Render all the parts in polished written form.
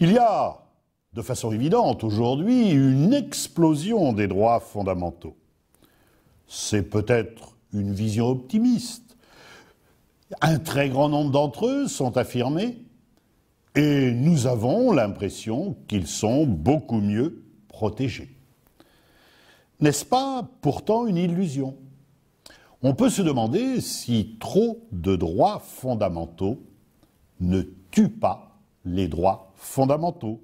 Il y a, de façon évidente aujourd'hui, une explosion des droits fondamentaux. C'est peut-être une vision optimiste. Un très grand nombre d'entre eux sont affirmés et nous avons l'impression qu'ils sont beaucoup mieux protégés. N'est-ce pas pourtant une illusion ? On peut se demander si trop de droits fondamentaux ne tuent pas les droits fondamentaux.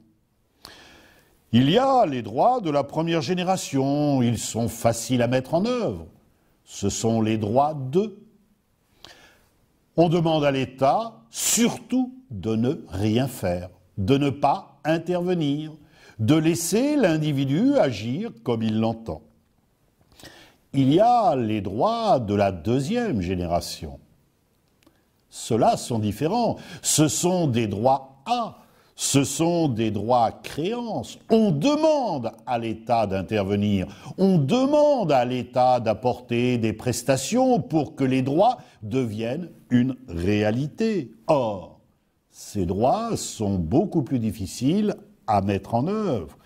Il y a les droits de la première génération, ils sont faciles à mettre en œuvre. Ce sont les droits d'eux. On demande à l'État surtout de ne rien faire, de ne pas intervenir, de laisser l'individu agir comme il l'entend. Il y a les droits de la deuxième génération. Ceux-là sont différents. Ce sont des droits A, ce sont des droits créances. On demande à l'État d'intervenir, on demande à l'État d'apporter des prestations pour que les droits deviennent une réalité. Or, ces droits sont beaucoup plus difficiles à mettre en œuvre.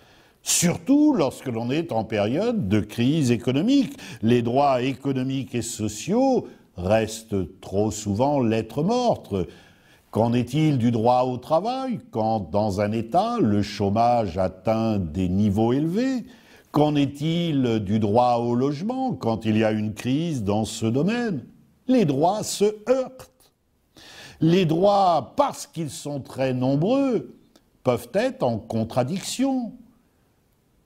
Surtout lorsque l'on est en période de crise économique. Les droits économiques et sociaux restent trop souvent lettre morte. Qu'en est-il du droit au travail quand, dans un État, le chômage atteint des niveaux élevés ? Qu'en est-il du droit au logement quand il y a une crise dans ce domaine ? Les droits se heurtent. Les droits, parce qu'ils sont très nombreux, peuvent être en contradiction.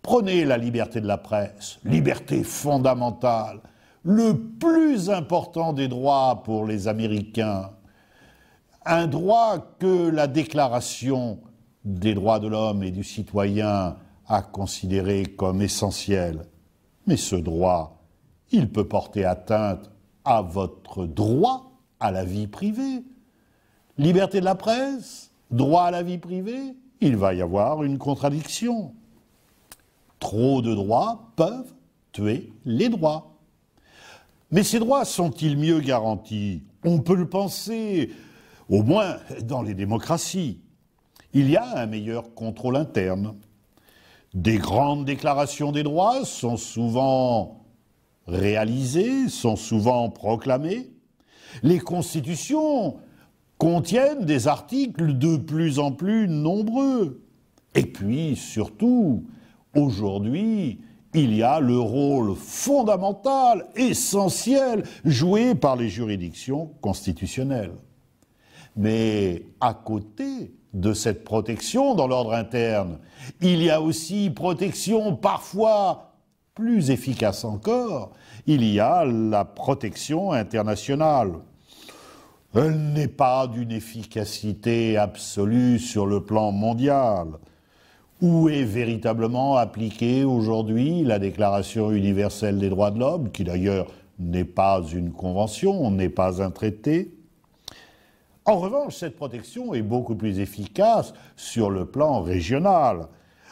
Prenez la liberté de la presse, liberté fondamentale, le plus important des droits pour les Américains, un droit que la Déclaration des droits de l'homme et du citoyen a considéré comme essentiel. Mais ce droit, il peut porter atteinte à votre droit à la vie privée. Liberté de la presse, droit à la vie privée, il va y avoir une contradiction. Trop de droits peuvent tuer les droits. Mais ces droits sont-ils mieux garantis ? On peut le penser, au moins dans les démocraties. Il y a un meilleur contrôle interne. Des grandes déclarations des droits sont souvent réalisées, sont souvent proclamées. Les constitutions contiennent des articles de plus en plus nombreux. Et puis, surtout, aujourd'hui, il y a le rôle fondamental, essentiel, joué par les juridictions constitutionnelles. Mais à côté de cette protection dans l'ordre interne, il y a aussi protection parfois plus efficace encore, il y a la protection internationale. Elle n'est pas d'une efficacité absolue sur le plan mondial. Où est véritablement appliquée aujourd'hui la Déclaration universelle des droits de l'homme, qui d'ailleurs n'est pas une convention, n'est pas un traité. En revanche, cette protection est beaucoup plus efficace sur le plan régional.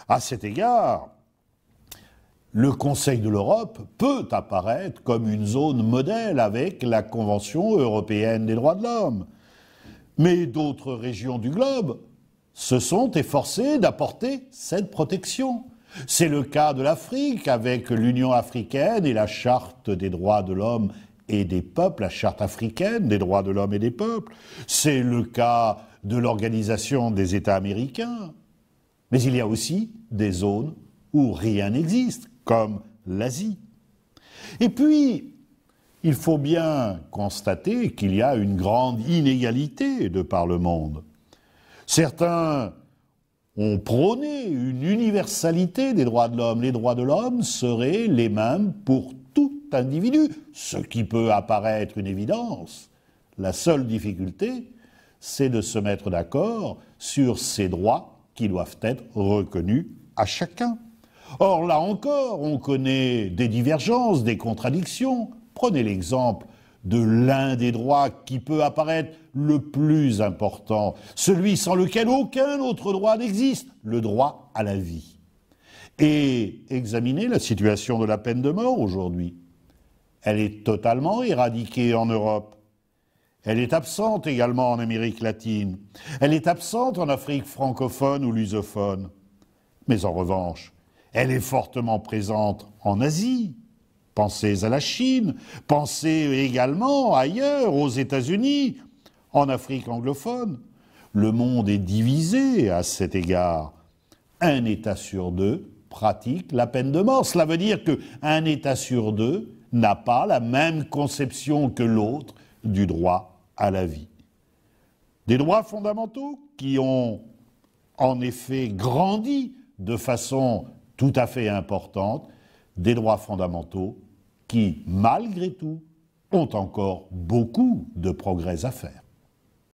À cet égard, le Conseil de l'Europe peut apparaître comme une zone modèle avec la Convention européenne des droits de l'homme. Mais d'autres régions du globe se sont efforcés d'apporter cette protection. C'est le cas de l'Afrique avec l'Union africaine et la Charte des droits de l'homme et des peuples, la Charte africaine des droits de l'homme et des peuples. C'est le cas de l'Organisation des États américains. Mais il y a aussi des zones où rien n'existe, comme l'Asie. Et puis, il faut bien constater qu'il y a une grande inégalité de par le monde. Certains ont prôné une universalité des droits de l'homme. Les droits de l'homme seraient les mêmes pour tout individu, ce qui peut apparaître une évidence. La seule difficulté, c'est de se mettre d'accord sur ces droits qui doivent être reconnus à chacun. Or, là encore, on connaît des divergences, des contradictions. Prenez l'exemple de l'un des droits qui peut apparaître le plus important, celui sans lequel aucun autre droit n'existe, le droit à la vie. Et examinez la situation de la peine de mort aujourd'hui. Elle est totalement éradiquée en Europe. Elle est absente également en Amérique latine. Elle est absente en Afrique francophone ou lusophone. Mais en revanche, elle est fortement présente en Asie. Pensez à la Chine, pensez également ailleurs, aux États-Unis, en Afrique anglophone. Le monde est divisé à cet égard. Un État sur deux pratique la peine de mort. Cela veut dire qu'un État sur deux n'a pas la même conception que l'autre du droit à la vie. Des droits fondamentaux qui ont en effet grandi de façon tout à fait importante, des droits fondamentaux qui, malgré tout, ont encore beaucoup de progrès à faire.